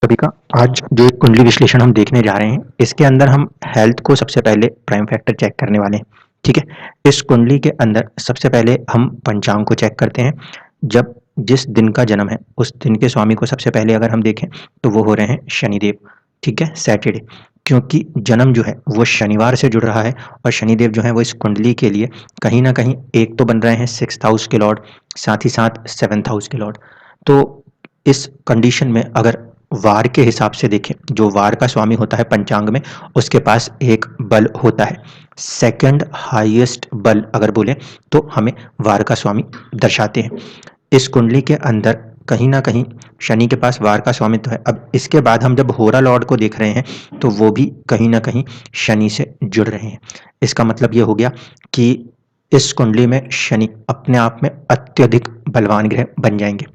सभी का आज जो एक कुंडली विश्लेषण हम देखने जा रहे हैं, इसके अंदर हम हेल्थ को सबसे पहले प्राइम फैक्टर चेक करने वाले हैं। ठीक है। इस कुंडली के अंदर सबसे पहले हम पंचांग को चेक करते हैं। जब जिस दिन का जन्म है उस दिन के स्वामी को सबसे पहले अगर हम देखें तो वो हो रहे हैं शनिदेव। ठीक है, सैटरडे। क्योंकि जन्म जो है वो शनिवार से जुड़ रहा है और शनिदेव जो है वो इस कुंडली के लिए कहीं ना कहीं एक तो बन रहे हैं 6th हाउस के लॉर्ड, साथ ही साथ 7th हाउस के लॉर्ड। तो इस कंडीशन में अगर वार के हिसाब से देखें, जो वार का स्वामी होता है पंचांग में, उसके पास एक बल होता है। सेकंड हाईएस्ट बल अगर बोले तो हमें वार का स्वामी दर्शाते हैं। इस कुंडली के अंदर कहीं ना कहीं शनि के पास वार का स्वामित्व है। अब इसके बाद हम जब होरा लॉर्ड को देख रहे हैं तो वो भी कहीं ना कहीं शनि से जुड़ रहे हैं। इसका मतलब ये हो गया कि इस कुंडली में शनि अपने आप में अत्यधिक बलवान ग्रह बन जाएंगे।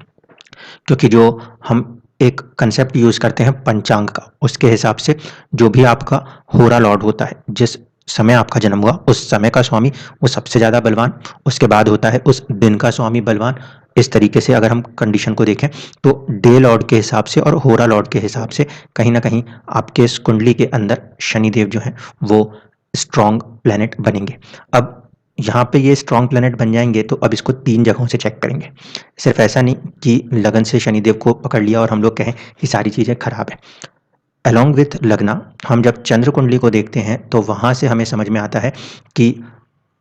क्योंकि जो हम एक कंसेप्ट यूज करते हैं पंचांग का, उसके हिसाब से जो भी आपका होरा लॉर्ड होता है, जिस समय आपका जन्म हुआ उस समय का स्वामी वो सबसे ज्यादा बलवान, उसके बाद होता है उस दिन का स्वामी बलवान। इस तरीके से अगर हम कंडीशन को देखें तो डे लॉर्ड के हिसाब से और होरा लॉर्ड के हिसाब से कहीं ना कहीं आपके इस कुंडली के अंदर शनिदेव जो है वो स्ट्रॉन्ग प्लेनेट बनेंगे। अब यहाँ पे ये स्ट्रॉन्ग प्लेनेट बन जाएंगे तो अब इसको 3 जगहों से चेक करेंगे। सिर्फ ऐसा नहीं कि लगन से शनिदेव को पकड़ लिया और हम लोग कहें कि सारी चीज़ें खराब है। अलोंग विथ लगना हम जब चंद्र कुंडली को देखते हैं तो वहाँ से हमें समझ में आता है कि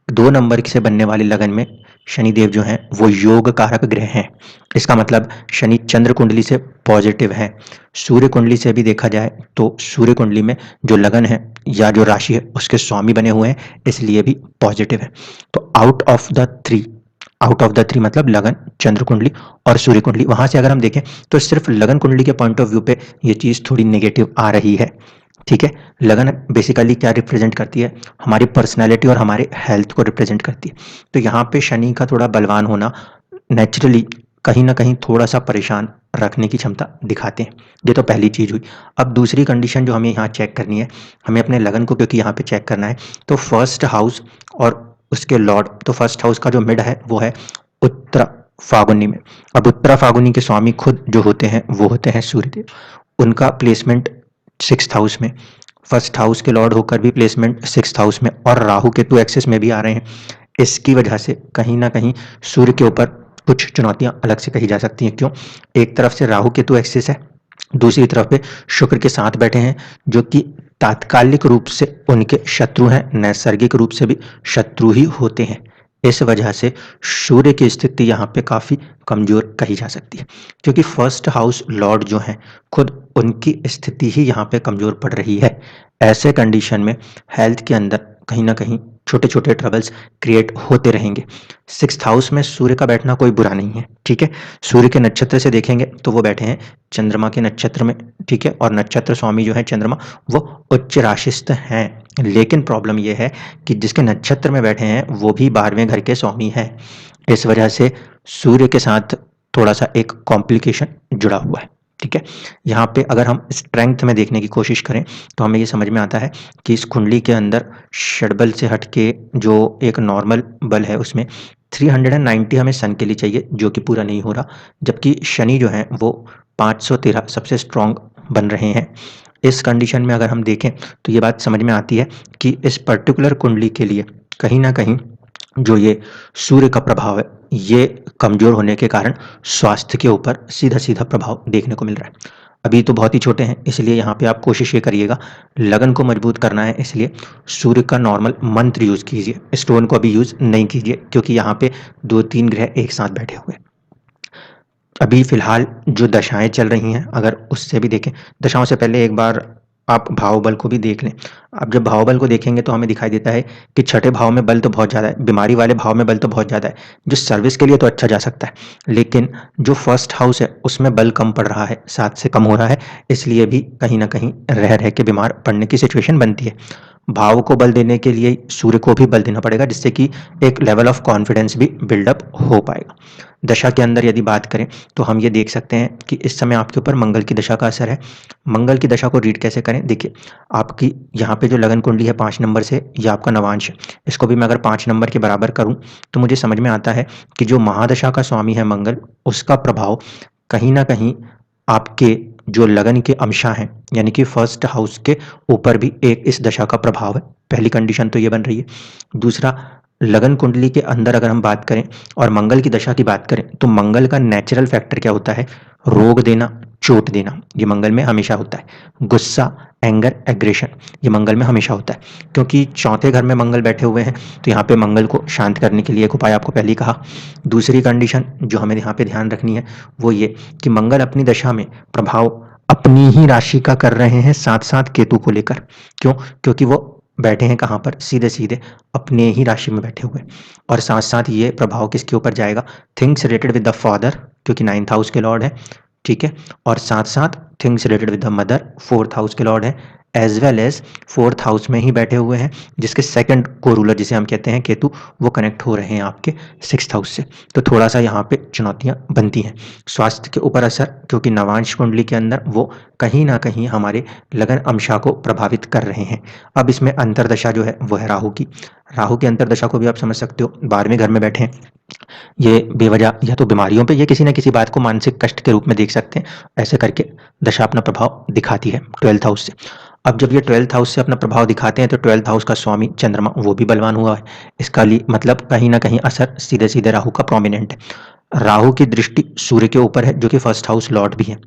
2 नंबर से बनने वाली लगन में शनिदेव जो हैं वो योग कारक ग्रह हैं। इसका मतलब शनि चंद्र कुंडली से पॉजिटिव है। सूर्य कुंडली से भी देखा जाए तो सूर्य कुंडली में जो लगन है या जो राशि है उसके स्वामी बने हुए हैं, इसलिए भी पॉजिटिव है। तो आउट ऑफ द थ्री मतलब लगन, चंद्र कुंडली और सूर्य कुंडली, वहां से अगर हम देखें तो सिर्फ लगन कुंडली के पॉइंट ऑफ व्यू पे ये चीज थोड़ी नेगेटिव आ रही है। ठीक है। लगन बेसिकली क्या रिप्रेजेंट करती है, हमारी पर्सनैलिटी और हमारे हेल्थ को रिप्रेजेंट करती है। तो यहाँ पे शनि का थोड़ा बलवान होना नेचुरली कहीं ना कहीं थोड़ा सा परेशान रखने की क्षमता दिखाते हैं। ये तो पहली चीज हुई। अब दूसरी कंडीशन जो हमें यहाँ चेक करनी है, हमें अपने लगन को क्योंकि यहाँ पे चेक करना है, तो फर्स्ट हाउस और उसके लॉर्ड, तो फर्स्ट हाउस का जो मिड है वो है उत्तरा फागुनी में। अब उत्तरा फागुनी के स्वामी खुद जो होते हैं वो होते हैं सूर्यदेव। उनका प्लेसमेंट 6th हाउस में, फर्स्ट हाउस के लॉर्ड होकर भी प्लेसमेंट 6th हाउस में, और राहु केतु एक्सिस में भी आ रहे हैं। इसकी वजह से कहीं ना कहीं सूर्य के ऊपर कुछ चुनौतियां अलग से कही जा सकती हैं। क्यों? एक तरफ से राहु केतु एक्सिस है, दूसरी तरफ पे शुक्र के साथ बैठे हैं, जो कि तात्कालिक रूप से उनके शत्रु हैं, नैसर्गिक रूप से भी शत्रु ही होते हैं। इस वजह से सूर्य की स्थिति यहाँ पे काफी कमजोर कही जा सकती है, क्योंकि फर्स्ट हाउस लॉर्ड जो हैं खुद उनकी स्थिति ही यहाँ पे कमजोर पड़ रही है। ऐसे कंडीशन में हेल्थ के अंदर कहीं ना कहीं छोटे छोटे ट्रबल्स क्रिएट होते रहेंगे। 6th हाउस में सूर्य का बैठना कोई बुरा नहीं है। ठीक है। सूर्य के नक्षत्र से देखेंगे तो वो बैठे हैं चंद्रमा के नक्षत्र में। ठीक है। और नक्षत्र स्वामी जो है चंद्रमा, वो उच्च राशिस्थ हैं। लेकिन प्रॉब्लम ये है कि जिसके नक्षत्र में बैठे हैं वो भी 12वें घर के स्वामी हैं। इस वजह से सूर्य के साथ थोड़ा सा एक कॉम्प्लिकेशन जुड़ा हुआ है। ठीक है। यहाँ पे अगर हम स्ट्रेंथ में देखने की कोशिश करें तो हमें ये समझ में आता है कि इस कुंडली के अंदर षडबल से हटके जो एक नॉर्मल बल है उसमें 390 हमें सन के लिए चाहिए, जो कि पूरा नहीं हो रहा। जबकि शनि जो है वो 513 सबसे स्ट्रॉन्ग बन रहे हैं। इस कंडीशन में अगर हम देखें तो ये बात समझ में आती है कि इस पर्टिकुलर कुंडली के लिए कहीं ना कहीं जो ये सूर्य का प्रभाव है, ये कमजोर होने के कारण स्वास्थ्य के ऊपर सीधा सीधा प्रभाव देखने को मिल रहा है। अभी तो बहुत ही छोटे हैं, इसलिए यहाँ पे आप कोशिश ये करिएगा, लगन को मजबूत करना है, इसलिए सूर्य का नॉर्मल मंत्र यूज कीजिए, स्टोन को अभी यूज नहीं कीजिए, क्योंकि यहाँ पे 2-3 ग्रह एक साथ बैठे हुए हैं। अभी फिलहाल जो दशाएं चल रही हैं अगर उससे भी देखें, दशाओं से पहले एक बार आप भाव बल को भी देख लें। अब जब भाव बल को देखेंगे तो हमें दिखाई देता है कि छठे भाव में बल तो बहुत ज़्यादा है, बीमारी वाले भाव में बल तो बहुत ज़्यादा है, जो सर्विस के लिए तो अच्छा जा सकता है, लेकिन जो फर्स्ट हाउस है उसमें बल कम पड़ रहा है, 7 से कम हो रहा है, इसलिए भी कहीं ना कहीं रह रह के बीमार पड़ने की सिचुएशन बनती है। भाव को बल देने के लिए सूर्य को भी बल देना पड़ेगा, जिससे कि एक लेवल ऑफ कॉन्फिडेंस भी बिल्डअप हो पाएगा। दशा के अंदर यदि बात करें तो हम ये देख सकते हैं कि इस समय आपके ऊपर मंगल की दशा का असर है। मंगल की दशा को रीड कैसे करें? देखिए, आपकी यहाँ पे जो लगन कुंडली है 5 नंबर से, ये आपका नवांश है। इसको भी मैं अगर 5 नंबर के बराबर करूं तो मुझे समझ में आता है कि जो महादशा का स्वामी है मंगल, उसका प्रभाव कहीं ना कहीं आपके जो लगन के अंशा हैं, यानी कि फर्स्ट हाउस के ऊपर भी एक इस दशा का प्रभाव है। पहली कंडीशन तो ये बन रही है। दूसरा, लगन कुंडली के अंदर अगर हम बात करें और मंगल की दशा की बात करें, तो मंगल का नेचुरल फैक्टर क्या होता है? रोग देना, चोट देना, ये मंगल में हमेशा होता है। गुस्सा, एंगर, एग्रेशन, ये मंगल में हमेशा होता है। क्योंकि चौथे घर में मंगल बैठे हुए हैं, तो यहाँ पे मंगल को शांत करने के लिए एक उपाय आपको पहले ही कहा। दूसरी कंडीशन जो हमें यहाँ पे ध्यान रखनी है वो ये कि मंगल अपनी दशा में प्रभाव अपनी ही राशि का कर रहे हैं, साथ साथ केतु को लेकर। क्यों? क्योंकि वो बैठे हैं कहाँ पर? सीधे सीधे अपने ही राशि में बैठे हुए। और साथ साथ ये प्रभाव किसके ऊपर जाएगा? Things related with the father, क्योंकि 9th हाउस के लॉर्ड है, ठीक है। और साथ साथ things related with the mother, 4th house के लॉर्ड है, as well as 4th house में ही बैठे हुए हैं, जिसके सेकंड को रूलर जिसे हम कहते हैं केतु, वो कनेक्ट हो रहे हैं आपके 6th हाउस से। तो थोड़ा सा यहाँ पे चुनौतियां बनती हैं। स्वास्थ्य के ऊपर असर, क्योंकि नवांश कुंडली के अंदर वो कहीं ना कहीं हमारे लगन अंशा को प्रभावित कर रहे हैं। अब इसमें अंतरदशा जो है वो है राहु की। राहु की अंतरदशा को भी आप समझ सकते हो, 12वें घर में बैठे हैं। ये बेवजह या तो बीमारियों पे या किसी न किसी बात को मानसिक कष्ट के रूप में देख सकते हैं। ऐसे करके दशा अपना प्रभाव दिखाती है 12th हाउस से। अब जब ये 12th हाउस से अपना प्रभाव दिखाते हैं, तो 12th हाउस का स्वामी चंद्रमा वो भी बलवान हुआ है। इसका मतलब कहीं ना कहीं असर सीधे सीधे राहु का प्रोमिनेंट है। राहु की दृष्टि सूर्य के ऊपर है, जो कि फर्स्ट हाउस लॉर्ड भी है।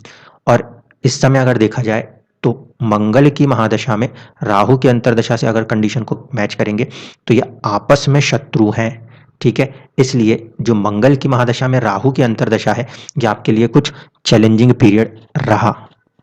और इस समय अगर देखा जाए तो मंगल की महादशा में राहु की अंतरदशा से अगर कंडीशन को मैच करेंगे, तो ये आपस में शत्रु हैं, ठीक है। इसलिए जो मंगल की महादशा में राहु की अंतरदशा है, ये आपके लिए कुछ चैलेंजिंग पीरियड रहा।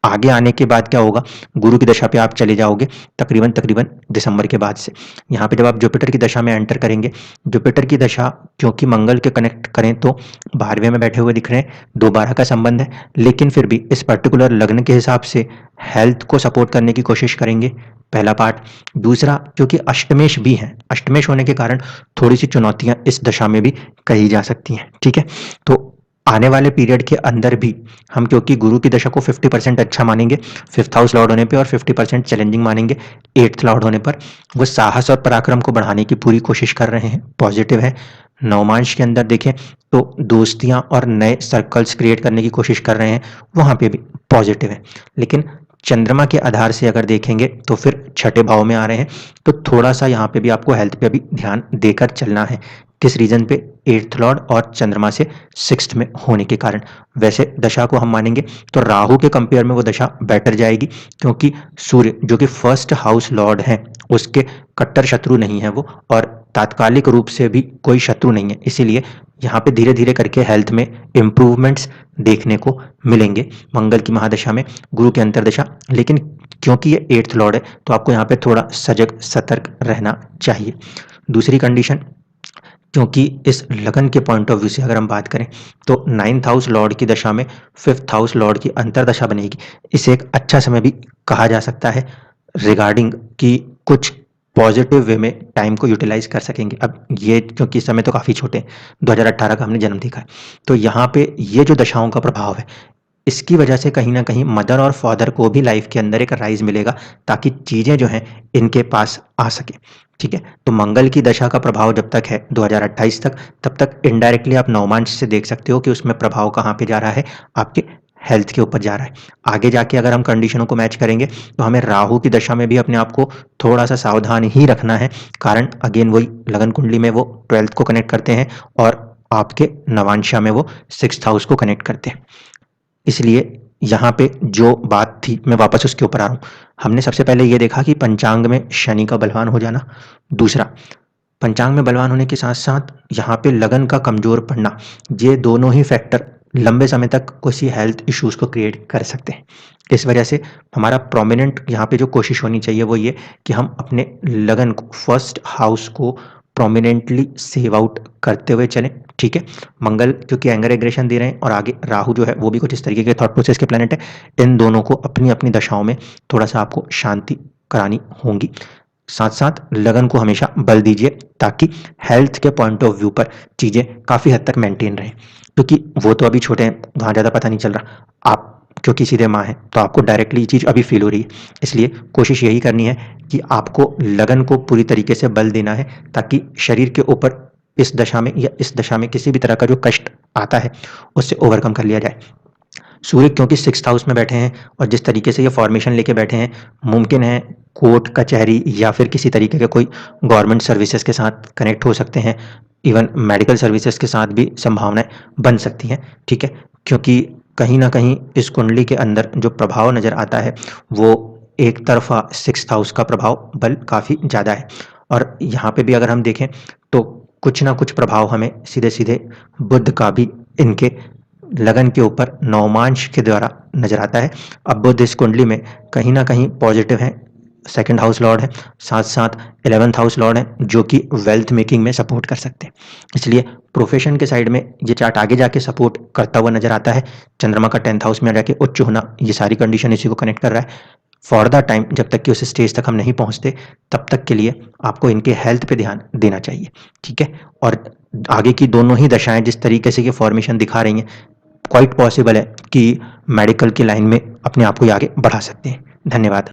आगे आने के बाद क्या होगा? गुरु की दशा पे आप चले जाओगे तकरीबन तकरीबन दिसंबर के बाद से। यहाँ पे जब आप जुपिटर की दशा में एंटर करेंगे, जुपिटर की दशा क्योंकि मंगल के कनेक्ट करें तो 12वें में बैठे हुए दिख रहे हैं, 2-12 का संबंध है, लेकिन फिर भी इस पर्टिकुलर लग्न के हिसाब से हेल्थ को सपोर्ट करने की कोशिश करेंगे, पहला पार्ट। दूसरा, क्योंकि अष्टमेश भी है, अष्टमेश होने के कारण थोड़ी सी चुनौतियां इस दशा में भी कही जा सकती हैं, ठीक है। तो आने वाले पीरियड के अंदर भी हम क्योंकि गुरु की दशा को 50% अच्छा मानेंगे 5th हाउस लॉर्ड होने पे, और 50% चैलेंजिंग मानेंगे 8th लॉर्ड होने पर, वो साहस और पराक्रम को बढ़ाने की पूरी कोशिश कर रहे हैं, पॉजिटिव है। नवमांश के अंदर देखें तो दोस्तियां और नए सर्कल्स क्रिएट करने की कोशिश कर रहे हैं, वहां पे भी पॉजिटिव है। लेकिन चंद्रमा के आधार से अगर देखेंगे तो फिर छठे भाव में आ रहे हैं, तो थोड़ा सा यहाँ पे भी आपको हेल्थ पे भी ध्यान देकर चलना है। किस रीजन पे? 8th लॉर्ड और चंद्रमा से 6th में होने के कारण। वैसे दशा को हम मानेंगे तो राहु के कंपेयर में वो दशा बेटर जाएगी, क्योंकि सूर्य जो कि फर्स्ट हाउस लॉर्ड है, उसके कट्टर शत्रु नहीं है वो, और तात्कालिक रूप से भी कोई शत्रु नहीं है। इसीलिए यहाँ पे धीरे धीरे करके हेल्थ में इम्प्रूवमेंट्स देखने को मिलेंगे मंगल की महादशा में, गुरु की अंतरदशा। लेकिन क्योंकि ये 8th लॉर्ड है, तो आपको यहाँ पे थोड़ा सजग सतर्क रहना चाहिए। दूसरी कंडीशन, क्योंकि इस लगन के पॉइंट ऑफ व्यू से अगर हम बात करें तो 9th हाउस लॉर्ड की दशा में 5th हाउस लॉर्ड की अंतरदशा बनेगी। इसे एक अच्छा समय भी कहा जा सकता है रिगार्डिंग कि कुछ पॉजिटिव वे में टाइम को यूटिलाइज कर सकेंगे। अब ये क्योंकि इस समय तो काफ़ी छोटे हैं, 2018 का हमने जन्म देखा है, तो यहाँ पे ये जो दशाओं का प्रभाव है, इसकी वजह से कहीं ना कहीं मदर और फादर को भी लाइफ के अंदर एक राइज मिलेगा, ताकि चीज़ें जो हैं इनके पास आ सके, ठीक है। तो मंगल की दशा का प्रभाव जब तक है 2028 तक, तब तक इनडायरेक्टली आप नवमांश से देख सकते हो कि उसमें प्रभाव कहाँ पे जा रहा है, आपके हेल्थ के ऊपर जा रहा है। आगे जाके अगर हम कंडीशनों को मैच करेंगे तो हमें राहु की दशा में भी अपने आप को थोड़ा सा सावधान ही रखना है, कारण अगेन वही लगन कुंडली में वो 12th को कनेक्ट करते हैं और आपके नवांशा में वो 6th हाउस को कनेक्ट करते हैं। इसलिए यहाँ पे जो बात थी मैं वापस उसके ऊपर आ रहा हूँ। हमने सबसे पहले ये देखा कि पंचांग में शनि का बलवान हो जाना। दूसरा, पंचांग में बलवान होने के साथ साथ यहाँ पे लगन का कमजोर पड़ना, ये दोनों ही फैक्टर लंबे समय तक किसी हेल्थ इश्यूज को क्रिएट कर सकते हैं। इस वजह से हमारा प्रोमिनेंट यहाँ पे जो कोशिश होनी चाहिए वो ये कि हम अपने लगन को, फर्स्ट हाउस को प्रोमिनेंटली सेव आउट करते हुए चलें, ठीक है। मंगल क्योंकि एंगर एग्रेशन दे रहे हैं और आगे राहु जो है वो भी कुछ इस तरीके के थॉट प्रोसेस के प्लैनेट है, इन दोनों को अपनी अपनी दशाओं में थोड़ा सा आपको शांति करानी होगी। साथ साथ लगन को हमेशा बल दीजिए, ताकि हेल्थ के पॉइंट ऑफ व्यू पर चीज़ें काफ़ी हद तक मेंटेन रहें, क्योंकि वो तो अभी छोटे हैं, वहाँ ज़्यादा पता नहीं चल रहा। आप क्योंकि सीधे माँ हैं, तो आपको डायरेक्टली ये चीज़ अभी फील हो रही है। इसलिए कोशिश यही करनी है कि आपको लगन को पूरी तरीके से बल देना है, ताकि शरीर के ऊपर इस दशा में या इस दशा में किसी भी तरह का जो कष्ट आता है उससे ओवरकम कर लिया जाए। सूर्य क्योंकि 6th हाउस में बैठे हैं और जिस तरीके से ये फॉर्मेशन लेके बैठे हैं, मुमकिन है कोर्ट कचहरी या फिर किसी तरीके के कोई गवर्नमेंट सर्विसेज के साथ कनेक्ट हो सकते हैं, इवन मेडिकल सर्विसेज के साथ भी संभावनाएं बन सकती हैं। ठीक है, क्योंकि कहीं ना कहीं इस कुंडली के अंदर जो प्रभाव नजर आता है वो एक तरफा 6th हाउस का प्रभाव बल काफ़ी ज़्यादा है। और यहाँ पे भी अगर हम देखें तो कुछ ना कुछ प्रभाव हमें सीधे सीधे बुध का भी इनके लगन के ऊपर नवमांश के द्वारा नजर आता है। अब बुध इस कुंडली में कहीं ना कहीं पॉजिटिव है, 2nd हाउस लॉर्ड है, साथ साथ 11th हाउस लॉर्ड है, जो कि वेल्थ मेकिंग में सपोर्ट कर सकते हैं। इसलिए प्रोफेशन के साइड में ये चार्ट आगे जाके सपोर्ट करता हुआ नजर आता है। चंद्रमा का 10th हाउस में जाके उच्च होना, ये सारी कंडीशन इसी को कनेक्ट कर रहा है। फॉर द टाइम, जब तक कि उस स्टेज तक हम नहीं पहुंचते, तब तक के लिए आपको इनके हेल्थ पे ध्यान देना चाहिए। ठीक है, और आगे की दोनों ही दशाएं जिस तरीके से ये फॉर्मेशन दिखा रही हैं, क्वाइट पॉसिबल है कि मेडिकल की लाइन में अपने आप को आगे बढ़ा सकते हैं। धन्यवाद।